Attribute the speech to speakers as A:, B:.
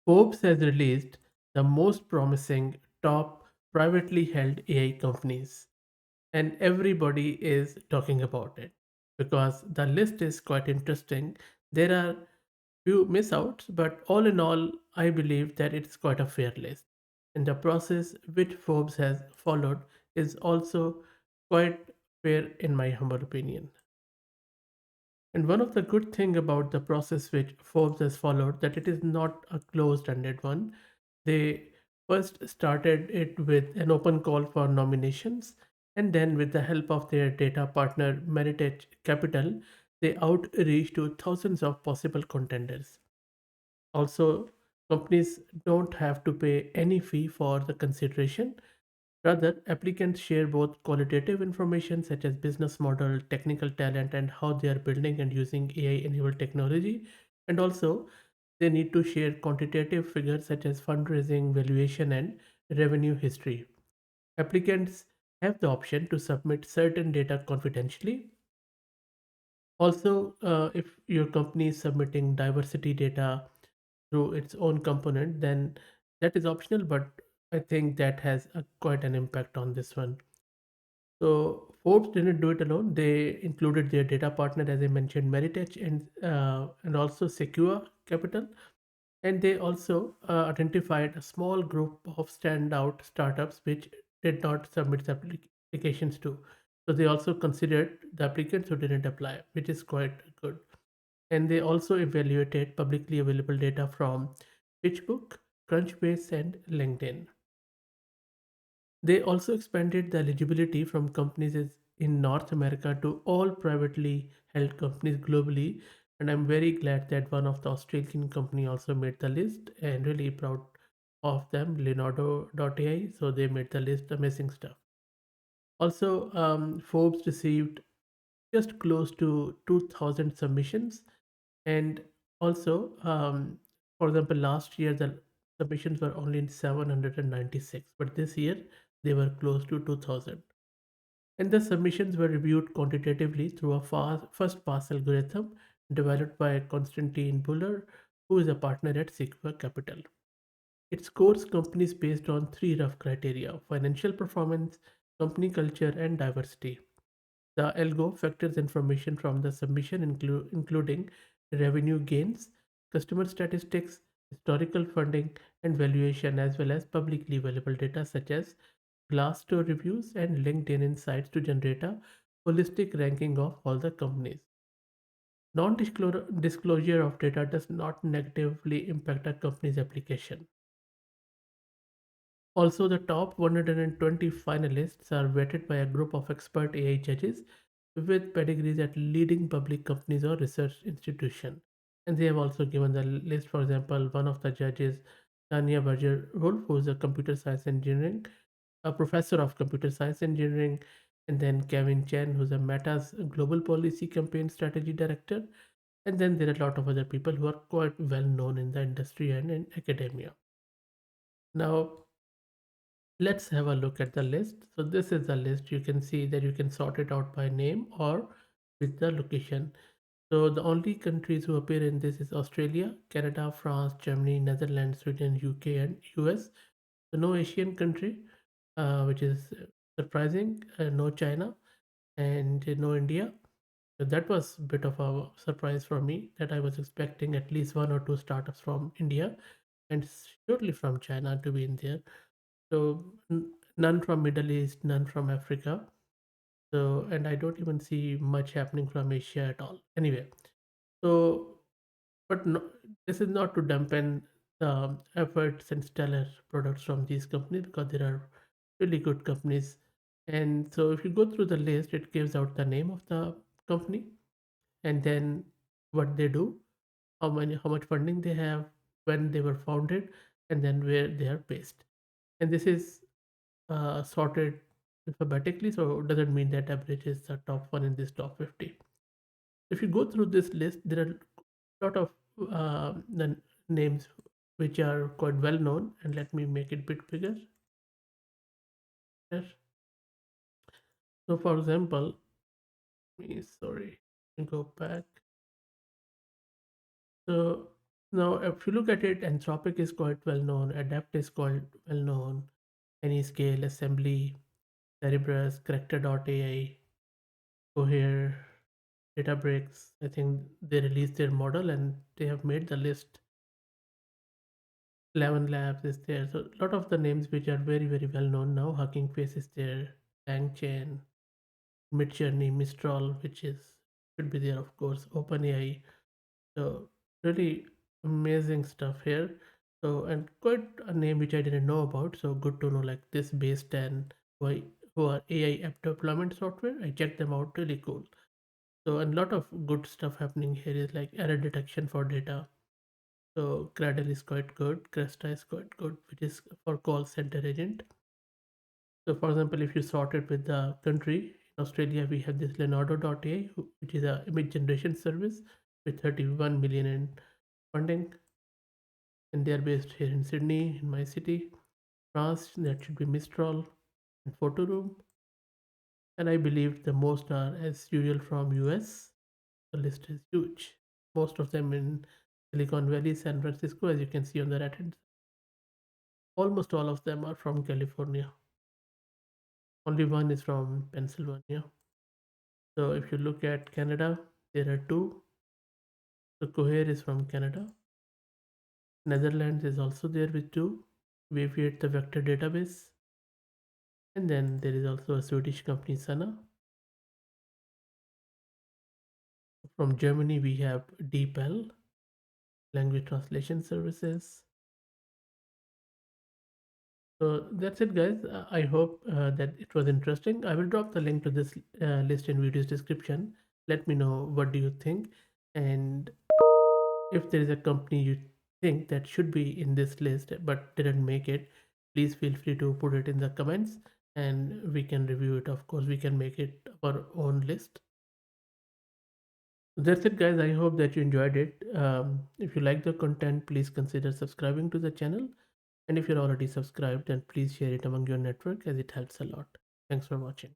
A: Forbes has released the most promising top privately held AI companies, and everybody is talking about it because the list is quite interesting. There are few miss outs, but all in all, I believe that it's quite a fair list. And the process which Forbes has followed is also quite fair in my humble opinion. And one of the good thing about the process which Forbes has followed that it is not a closed-ended one. They first started it with an open call for nominations, and then with the help of their data partner Meritage Capital, they outreach to thousands of possible contenders. Also, companies don't have to pay any fee for the consideration. Rather, applicants share both qualitative information such as business model, technical talent, and how they are building and using AI-enabled technology. And also, they need to share quantitative figures such as fundraising, valuation, and revenue history. Applicants have the option to submit certain data confidentially. Also, if your company is submitting diversity data through its own component, then that is optional, but I think that has quite an impact on this one. So Forbes didn't do it alone. They included their data partner, as I mentioned, Meritech and also Secure Capital, and they also identified a small group of standout startups which did not submit the applications to. So they also considered the applicants who didn't apply, which is quite good. And they also evaluated publicly available data from PitchBook, Crunchbase, and LinkedIn. They also expanded the eligibility from companies in North America to all privately held companies globally. And I'm very glad that one of the Australian company also made the list and really proud of them, Leonardo.ai. So they made the list, amazing stuff. Also, Forbes received just close to 2,000 submissions. And also, for example, last year the submissions were only in 796, but this year they were close to 2,000. And the submissions were reviewed quantitatively through a first pass algorithm developed by Konstantin Buller, who is a partner at Secure Capital. It scores companies based on three rough criteria: financial performance, company culture, and diversity. The algo factors information from the submission, including revenue gains, customer statistics, historical funding, and valuation, as well as publicly available data such as Glassdoor reviews and LinkedIn insights to generate a holistic ranking of all the companies. Non-disclosure of data does not negatively impact a company's application. Also, the top 120 finalists are vetted by a group of expert AI judges with pedigrees at leading public companies or research institutions. And they have also given the list, for example, one of the judges, Tanya Berger Wolf, who is a computer science engineering, a professor of computer science engineering, and then Kevin Chen, who's a Meta's global policy campaign strategy director. And then there are a lot of other people who are quite well known in the industry and in academia. Now, let's have a look at the list. So this is the list. You can see that you can sort it out by name or with the location. So the only countries who appear in this is Australia, Canada, France, Germany, Netherlands, Sweden, UK, and US. So no Asian country, which is surprising. No China and no India. So that was a bit of a surprise for me that I was expecting at least one or two startups from India and surely from China to be in there. So none from Middle East, none from Africa. So and I don't even see much happening from Asia at all. Anyway, so but no, this is not to dampen the efforts and stellar products from these companies because there are really good companies. And so if you go through the list, it gives out the name of the company and then what they do, how much funding they have, when they were founded, and then where they are based. And this is sorted alphabetically, so it doesn't mean that average is the top one in this top 50. If you go through this list, there are a lot of the names which are quite well known, and let me make it a bit bigger. Yes. So, for example, sorry, go back. So Now, if you look at it, Anthropic is quite well known, Adapt is quite well known, Anyscale, Assembly, Cerebrus, Character.ai, Cohere, Databricks. I think they released their model and they have made the list. 11 Labs is there. So a lot of the names which are very, very well known now. Hugging Face is there, LangChain, Midjourney, Mistral, which is should be there, of course, OpenAI. So really amazing stuff here. So and quite a name which I didn't know about. So good to know like this based and why who are AI app deployment software. I checked them out. Really cool. So a lot of good stuff happening here is like error detection for data. So Gradle is quite good. Cresta is quite good, which is for call center agent. So for example, if you sort it with the country, in Australia we have this Leonardo.ai, which is a image generation service with 31 million in funding, and they are based here in Sydney, in my city. France, that should be Mistral and Photoroom. And I believe the most are as usual from US. The list is huge. Most of them in Silicon Valley, San Francisco, as you can see on the right hand. Almost all of them are from California. Only one is from Pennsylvania. So if you look at Canada, there are two. So Cohere is from Canada. Netherlands is also there with two. Waviate the vector database. And then there is also a Swedish company Sana. From Germany we have DeepL, language translation services. So that's it, guys. I hope that it was interesting. I will drop the link to this list in video's description. Let me know what do you think, and if there is a company you think that should be in this list but didn't make it, please feel free to put it in the comments, and we can review it. Of course, we can make it our own list. That's it, guys. I hope that you enjoyed it. If you like the content, please consider subscribing to the channel. And if you're already subscribed, then please share it among your network as it helps a lot. Thanks for watching.